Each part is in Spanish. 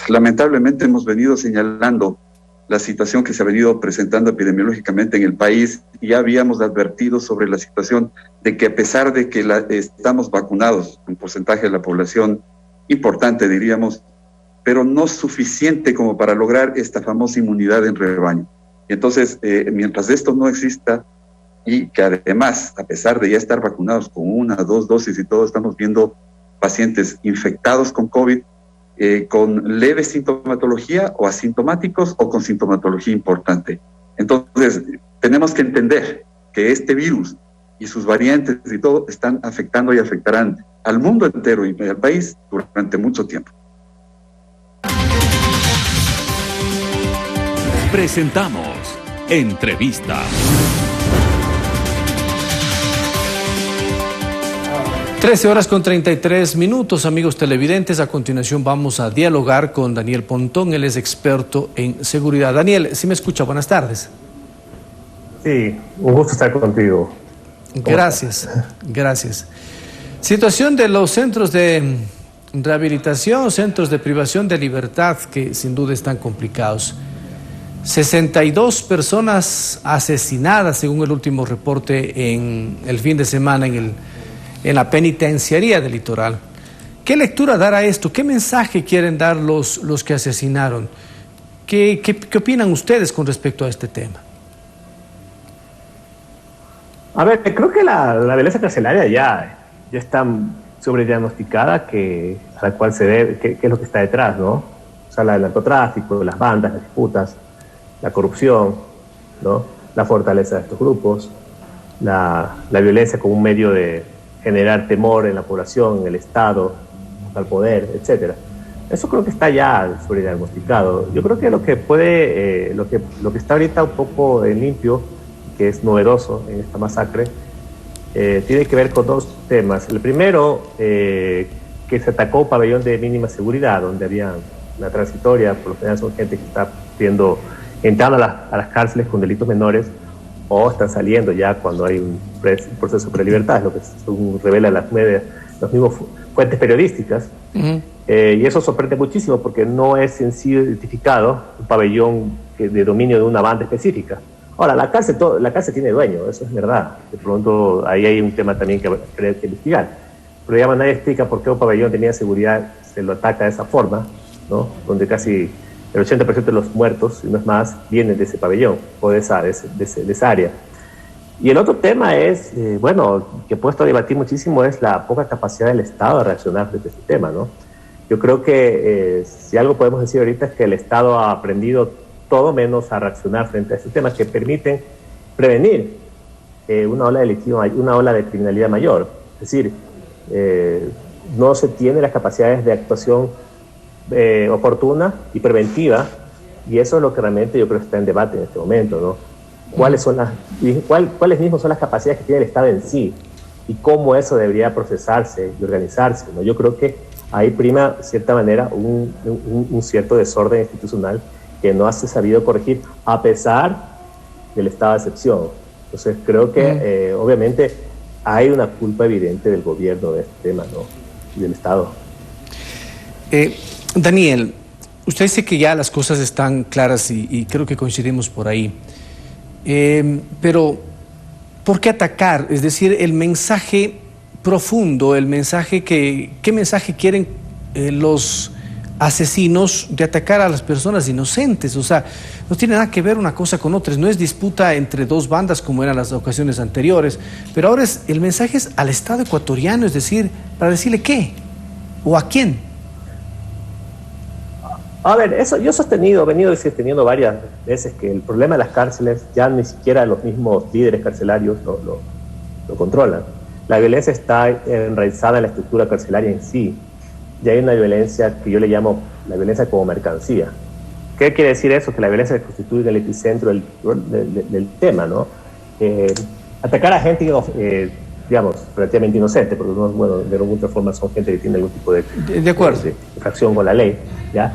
lamentablemente hemos venido señalando la situación que se ha venido presentando epidemiológicamente en el país, y ya habíamos advertido sobre la situación de que a pesar de que estamos vacunados, un porcentaje de la población importante, diríamos, pero no suficiente como para lograr esta famosa inmunidad en rebaño. Entonces, mientras esto no exista, y que además, a pesar de ya estar vacunados con 1 o 2 dosis y todo, estamos viendo pacientes infectados con COVID, con leve sintomatología o asintomáticos o con sintomatología importante. Entonces, tenemos que entender que este virus y sus variantes y todo están afectando y afectarán al mundo entero y al país durante mucho tiempo. Presentamos Entrevista. 13:33, amigos televidentes. A continuación vamos a dialogar con Daniel Pontón, él es experto en seguridad. Daniel, ¿sí me escucha? Buenas tardes. Sí, un gusto estar contigo. Gracias. Situación de los centros de rehabilitación, centros de privación de libertad, que sin duda están complicados. 62 personas asesinadas, según el último reporte en el fin de semana en la penitenciaría del Litoral. ¿Qué lectura dar a esto? ¿Qué mensaje quieren dar los que asesinaron? ¿Qué opinan ustedes con respecto a este tema? A ver, creo que la violencia carcelaria ya está sobrediagnosticada, a la cual se debe, qué es lo que está detrás, ¿no? O sea, el narcotráfico, las bandas, las disputas, la corrupción, ¿no? La fortaleza de estos grupos, la violencia como un medio de generar temor en la población, en el Estado, al poder, etcétera. Eso creo que está ya sobrediagnosticado. Yo creo que lo que está ahorita un poco en limpio, que es novedoso en esta masacre, tiene que ver con 2 temas. El primero, que se atacó un pabellón de mínima seguridad, donde había una transitoria, por lo general son gente que está entrando a las cárceles con delitos menores, o están saliendo ya cuando hay un proceso de libertad, es lo que revela las mismas fuentes periodísticas. Uh-huh. Y eso sorprende muchísimo porque no es sencillo identificado un pabellón de dominio de una banda específica. Ahora, la cárcel tiene dueño, eso es verdad. De pronto ahí hay un tema también que hay que investigar. Pero ya nadie explica por qué un pabellón tenía seguridad, se lo ataca de esa forma, ¿no? Donde casi el 80% de los muertos, y no es más, vienen de ese pabellón o de esa área. Y el otro tema es, que he puesto a debatir muchísimo, es la poca capacidad del Estado de reaccionar frente a este tema, ¿no? Yo creo que si algo podemos decir ahorita es que el Estado ha aprendido todo menos a reaccionar frente a este tema, que permiten prevenir una ola delictiva, una ola de criminalidad mayor. Es decir, no se tiene las capacidades de actuación oportuna y preventiva, y eso es lo que realmente yo creo que está en debate en este momento, ¿no? ¿Cuáles mismas son las capacidades que tiene el Estado en sí y cómo eso debería procesarse y organizarse, ¿no? Yo creo que ahí prima, de cierta manera, un cierto desorden institucional que no se ha sabido corregir a pesar del estado de excepción. Entonces creo que obviamente hay una culpa evidente del gobierno de este tema, ¿no? Y del Estado. Daniel, usted dice que ya las cosas están claras y creo que coincidimos por ahí. Pero, ¿por qué atacar? Es decir, el mensaje profundo, el mensaje ¿qué mensaje quieren los asesinos de atacar a las personas inocentes? O sea, no tiene nada que ver una cosa con otra. No es disputa entre 2 bandas como eran las ocasiones anteriores, pero ahora el mensaje es al Estado ecuatoriano, es decir, para decirle qué o a quién. A ver, eso yo he venido sosteniendo varias veces que el problema de las cárceles ya ni siquiera los mismos líderes carcelarios lo controlan. La violencia está enraizada en la estructura carcelaria en sí. Y hay una violencia que yo le llamo la violencia como mercancía. ¿Qué quiere decir eso? Que la violencia se constituye en el epicentro del tema, ¿no? Atacar a gente, digamos, relativamente inocente, porque de alguna otra forma son gente que tiene algún tipo de acuerdo, de infracción con la ley, ¿ya?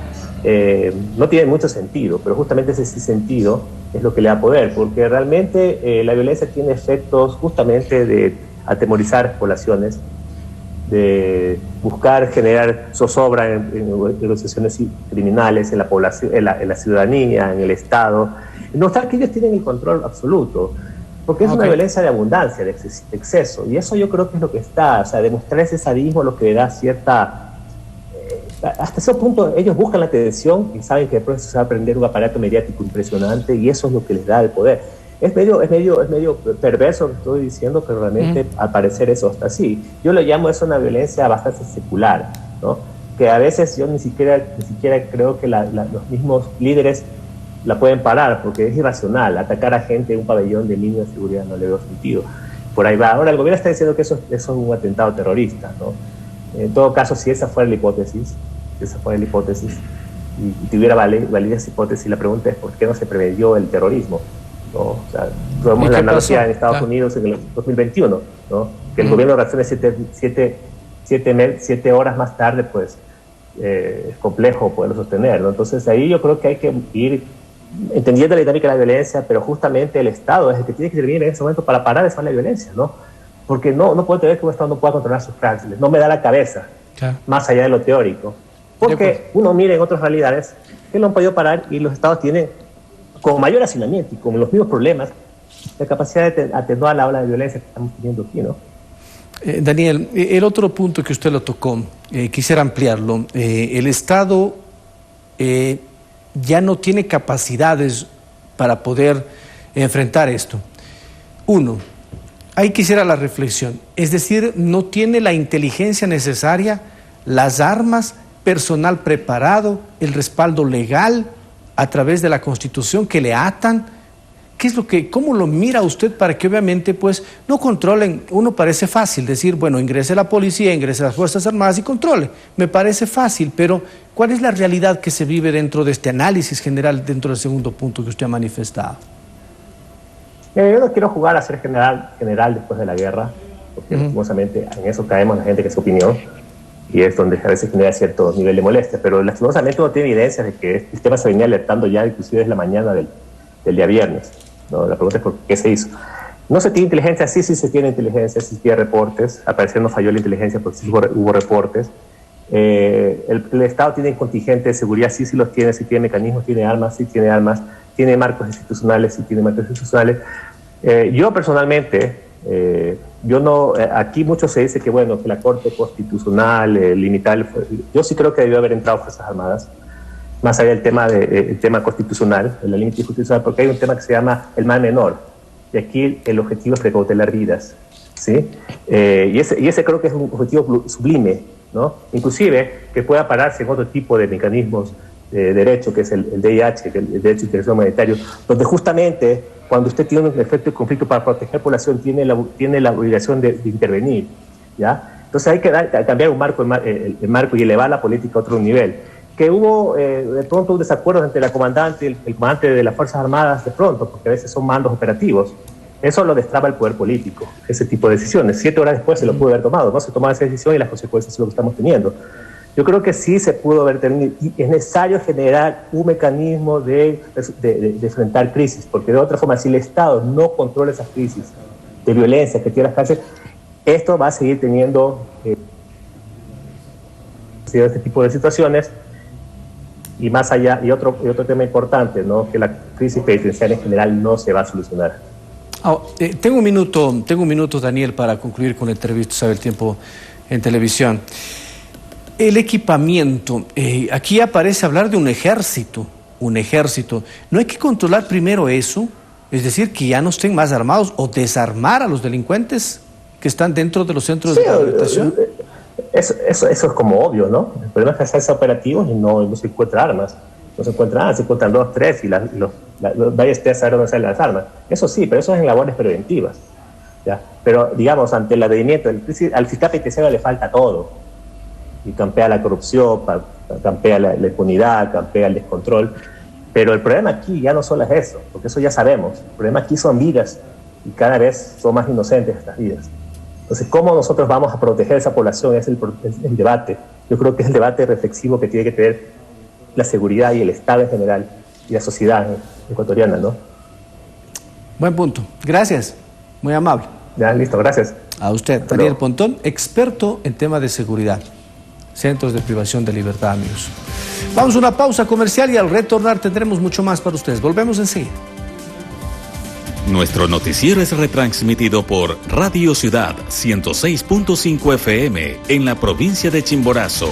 No tiene mucho sentido, pero justamente ese sentido es lo que le da poder, porque realmente la violencia tiene efectos justamente de atemorizar poblaciones, de buscar generar zozobra en organizaciones criminales, en la población, en la ciudadanía, en el Estado, mostrar que ellos tienen el control absoluto, porque es una violencia de abundancia, de exceso, y eso yo creo que es lo que está, o sea, demostrar ese sadismo lo que le da cierta... hasta ese punto ellos buscan la atención y saben que después se va a prender un aparato mediático impresionante y eso es lo que les da el poder. Es medio perverso lo que estoy diciendo, pero realmente al parecer eso está así. Yo lo llamo eso una violencia bastante secular, ¿no? Que a veces yo ni siquiera creo que los mismos líderes la pueden parar, porque es irracional. Atacar a gente en un pabellón de mínima seguridad no le veo sentido. Por ahí va. Ahora el gobierno está diciendo que eso es un atentado terrorista, ¿no? En todo caso, si esa fuera la hipótesis, y tuviera validez esa hipótesis, la pregunta es ¿por qué no se preveyó el terrorismo? ¿No? O sea, tuvimos la analogía en Estados Unidos en el 2021, ¿no? Que el gobierno reaccione 7 horas más tarde, pues es complejo poderlo sostener, ¿no? Entonces ahí yo creo que hay que ir entendiendo la dinámica de la violencia, pero justamente el Estado es el que tiene que intervenir en ese momento para parar esa violencia, ¿no? Porque no puedo creer que un Estado no pueda controlar sus cárceles, no me da la cabeza, más allá de lo teórico, porque uno mira en otras realidades que lo han podido parar y los Estados tienen, con mayor hacinamiento y con los mismos problemas, la capacidad de atenuar la ola de violencia que estamos teniendo aquí, ¿no? Daniel, el otro punto que usted lo tocó, quisiera ampliarlo. El Estado ya no tiene capacidades para poder enfrentar esto. Uno, ahí quisiera la reflexión, es decir, no tiene la inteligencia necesaria, las armas, personal preparado, el respaldo legal a través de la Constitución que le atan. ¿Cómo lo mira usted para que obviamente pues no controlen? Uno parece fácil decir, bueno, ingrese la policía, ingrese las Fuerzas Armadas y controle. Me parece fácil, pero ¿cuál es la realidad que se vive dentro de este análisis general, dentro del segundo punto que usted ha manifestado? Yo no quiero jugar a ser general después de la guerra, porque lastimosamente en eso caemos la gente que es su opinión, y es donde a veces genera cierto nivel de molestia, pero lastimosamente uno tiene evidencia de que este sistema se venía alertando ya inclusive desde la mañana del día viernes, ¿no? La pregunta es por qué se hizo. ¿No se tiene inteligencia? Sí se tiene inteligencia, sí tiene reportes, al parecer no falló la inteligencia porque sí hubo reportes. El Estado tiene contingentes de seguridad, sí los tiene, sí tiene mecanismos, tiene armas, tiene marcos institucionales, sí tiene marcos institucionales. Yo personalmente, aquí mucho se dice que bueno, que la Corte Constitucional limitar, yo sí creo que debió haber entrado Fuerzas Armadas, más allá del tema constitucional, de la límite constitucional, porque hay un tema que se llama el mal menor, y aquí el objetivo es precautelar vidas, ¿sí? Y ese creo que es un objetivo sublime, ¿no? Inclusive que pueda pararse en otro tipo de mecanismos de derecho, que es el DIH, el Derecho de Intervención Humanitario, donde justamente cuando usted tiene un efecto de conflicto para proteger población, tiene la obligación de intervenir, ¿ya? Entonces hay que cambiar el marco y elevar la política a otro nivel. Que hubo de pronto un desacuerdo entre la comandante y el comandante de las Fuerzas Armadas de pronto, porque a veces son mandos operativos. Eso lo destraba el poder político, ese tipo de decisiones. 7 horas después se lo pudo haber tomado, no se tomaba esa decisión y las consecuencias son lo que estamos teniendo. Yo creo que sí se pudo haber tenido, y es necesario generar un mecanismo de enfrentar crisis, porque de otra forma, si el Estado no controla esas crisis de violencia que tiene las cárceles, esto va a seguir teniendo este tipo de situaciones. Y más allá, y otro tema importante, ¿no? Que la crisis penitenciaria en general no se va a solucionar. Tengo un minuto, Daniel, para concluir con la entrevista, sabe el tiempo en televisión. El equipamiento, aquí aparece hablar de un ejército. ¿No hay que controlar primero eso? Es decir, que ya no estén más armados o desarmar a los delincuentes que están dentro de los centros de rehabilitación. Eso es como obvio, ¿no? El problema es que hacerse operativos y no se encuentra armas. No se encuentran armas, se encuentran 2, 3 y vaya usted a saber dónde salen las armas. Eso sí, pero eso es en labores preventivas, ¿ya? Pero, digamos, ante el advenimiento del crisis, al fiscal penitenciario le falta todo. Y campea la corrupción, campea la impunidad, campea el descontrol. Pero el problema aquí ya no solo es eso, porque eso ya sabemos. El problema aquí son vidas y cada vez son más inocentes estas vidas. Entonces, ¿cómo nosotros vamos a proteger a esa población? Es el debate. Yo creo que es el debate reflexivo que tiene que tener la seguridad y el Estado en general y la sociedad ecuatoriana, ¿no? Buen punto. Gracias. Muy amable. Ya, listo. Gracias. A usted, Daniel Pontón, experto en tema de seguridad. Centros de privación de libertad, amigos. Vamos a una pausa comercial y al retornar tendremos mucho más para ustedes. Volvemos enseguida. Nuestro noticiero es retransmitido por Radio Ciudad 106.5 FM en la provincia de Chimborazo.